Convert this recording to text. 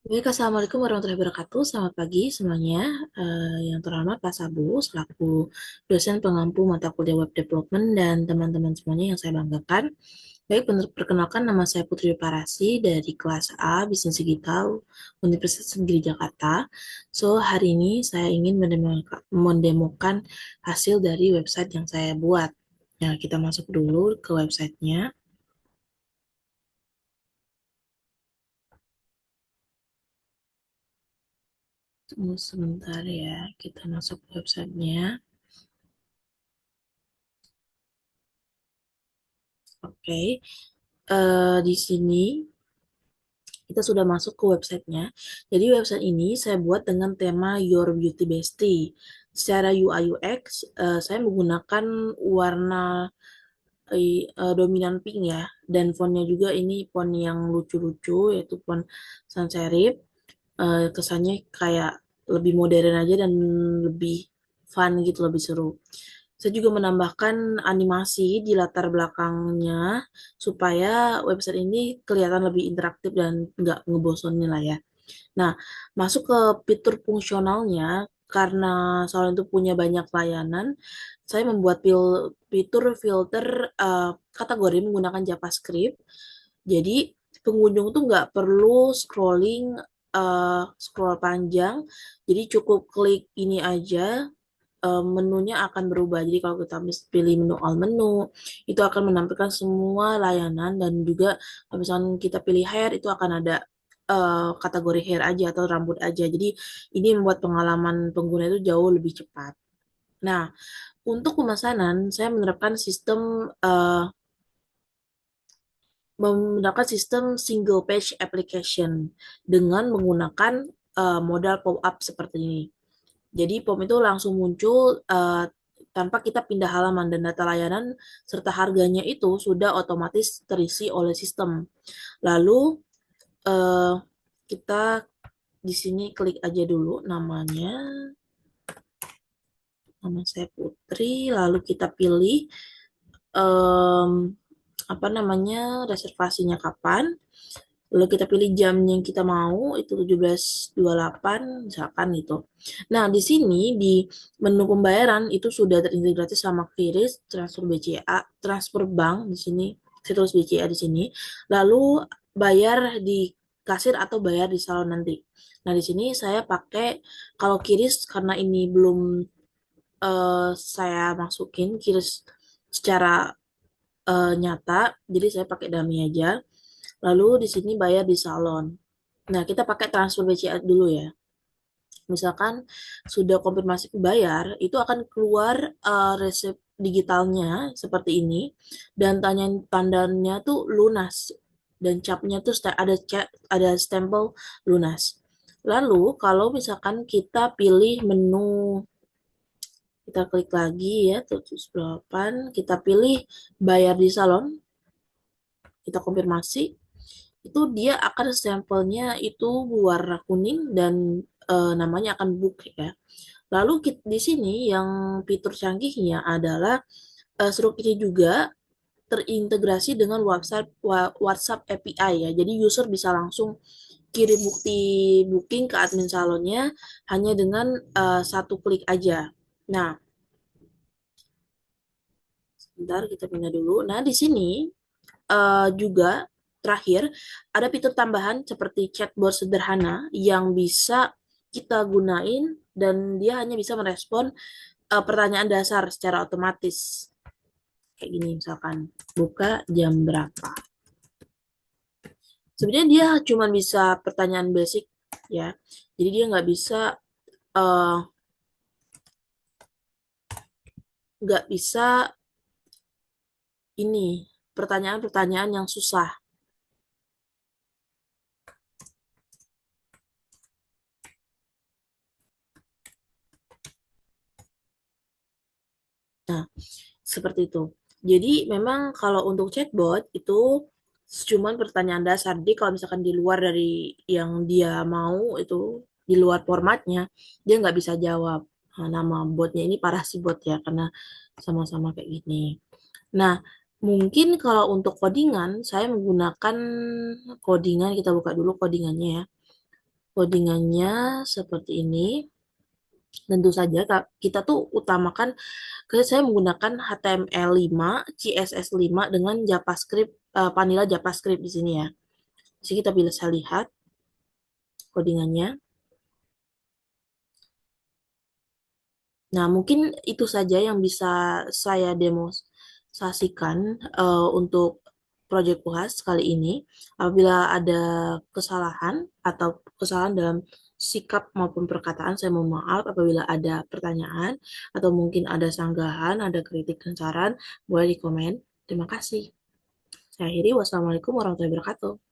Baik, Assalamualaikum warahmatullahi wabarakatuh. Selamat pagi semuanya. Yang terhormat Pak Sabu, selaku dosen pengampu mata kuliah Web Development dan teman-teman semuanya yang saya banggakan. Baik, perkenalkan nama saya Putri Parasi dari kelas A Bisnis Digital Universitas Negeri Jakarta. So, hari ini saya ingin mendemokan hasil dari website yang saya buat. Nah, kita masuk dulu ke websitenya. Tunggu sebentar ya, kita masuk ke websitenya. Oke, di sini kita sudah masuk ke websitenya. Jadi website ini saya buat dengan tema Your Beauty Bestie. Secara UI UX, saya menggunakan warna dominan pink ya, dan fontnya juga ini font yang lucu-lucu, yaitu font sans serif. Kesannya kayak lebih modern aja dan lebih fun gitu, lebih seru. Saya juga menambahkan animasi di latar belakangnya supaya website ini kelihatan lebih interaktif dan nggak ngebosonin lah ya. Nah, masuk ke fitur fungsionalnya, karena Salon itu punya banyak layanan, saya membuat fitur filter kategori menggunakan JavaScript. Jadi, pengunjung tuh nggak perlu scroll panjang, jadi cukup klik ini aja, menunya akan berubah. Jadi kalau kita pilih menu all menu, itu akan menampilkan semua layanan, dan juga kalau misalkan kita pilih hair, itu akan ada kategori hair aja atau rambut aja. Jadi ini membuat pengalaman pengguna itu jauh lebih cepat. Nah, untuk pemesanan, saya menerapkan sistem single page application dengan menggunakan modal pop-up seperti ini. Jadi POM itu langsung muncul tanpa kita pindah halaman, dan data layanan serta harganya itu sudah otomatis terisi oleh sistem. Lalu eh, kita di sini klik aja dulu namanya, nama saya Putri, lalu kita pilih em, apa namanya, reservasinya kapan. Lalu kita pilih jam yang kita mau, itu 17.28 misalkan gitu. Nah, di sini di menu pembayaran itu sudah terintegrasi sama QRIS, transfer BCA, transfer bank di sini, saya tulis BCA di sini. Lalu bayar di kasir atau bayar di salon nanti. Nah, di sini saya pakai, kalau QRIS karena ini belum saya masukin QRIS secara nyata, jadi saya pakai dummy aja. Lalu di sini bayar di salon. Nah, kita pakai transfer BCA dulu ya. Misalkan sudah konfirmasi bayar, itu akan keluar resep digitalnya seperti ini, dan tandanya tuh lunas, dan capnya tuh ada stempel lunas. Lalu kalau misalkan kita pilih menu, kita klik lagi ya 708, kita pilih bayar di salon, kita konfirmasi, itu dia akan sampelnya itu warna kuning, dan namanya akan book ya. Lalu di sini yang fitur canggihnya adalah Stroke ini juga terintegrasi dengan WhatsApp API ya. Jadi user bisa langsung kirim bukti booking ke admin salonnya hanya dengan satu klik aja. Nah, sebentar kita pindah dulu. Nah, di sini juga terakhir ada fitur tambahan seperti chatbot sederhana yang bisa kita gunain, dan dia hanya bisa merespon pertanyaan dasar secara otomatis. Kayak gini misalkan, buka jam berapa. Sebenarnya dia cuma bisa pertanyaan basic ya. Jadi dia eh, nggak bisa ini pertanyaan-pertanyaan yang susah. Nah, seperti itu. Jadi memang kalau untuk chatbot itu cuman pertanyaan dasar. Jadi kalau misalkan di luar dari yang dia mau, itu di luar formatnya, dia nggak bisa jawab. Nah, nama botnya ini Parasi Bot ya, karena sama-sama kayak gini. Nah, mungkin kalau untuk codingan, saya menggunakan codingan, kita buka dulu codingannya ya. Codingannya seperti ini. Tentu saja kita tuh utamakan, saya menggunakan HTML5, CSS5 dengan JavaScript, vanilla JavaScript di sini ya. Jadi kita bisa lihat codingannya. Nah, mungkin itu saja yang bisa saya demonstrasikan untuk proyek UAS kali ini. Apabila ada kesalahan atau kesalahan dalam sikap maupun perkataan, saya mohon maaf. Apabila ada pertanyaan atau mungkin ada sanggahan, ada kritik dan saran, boleh di komen. Terima kasih. Saya akhiri. Wassalamualaikum warahmatullahi wabarakatuh.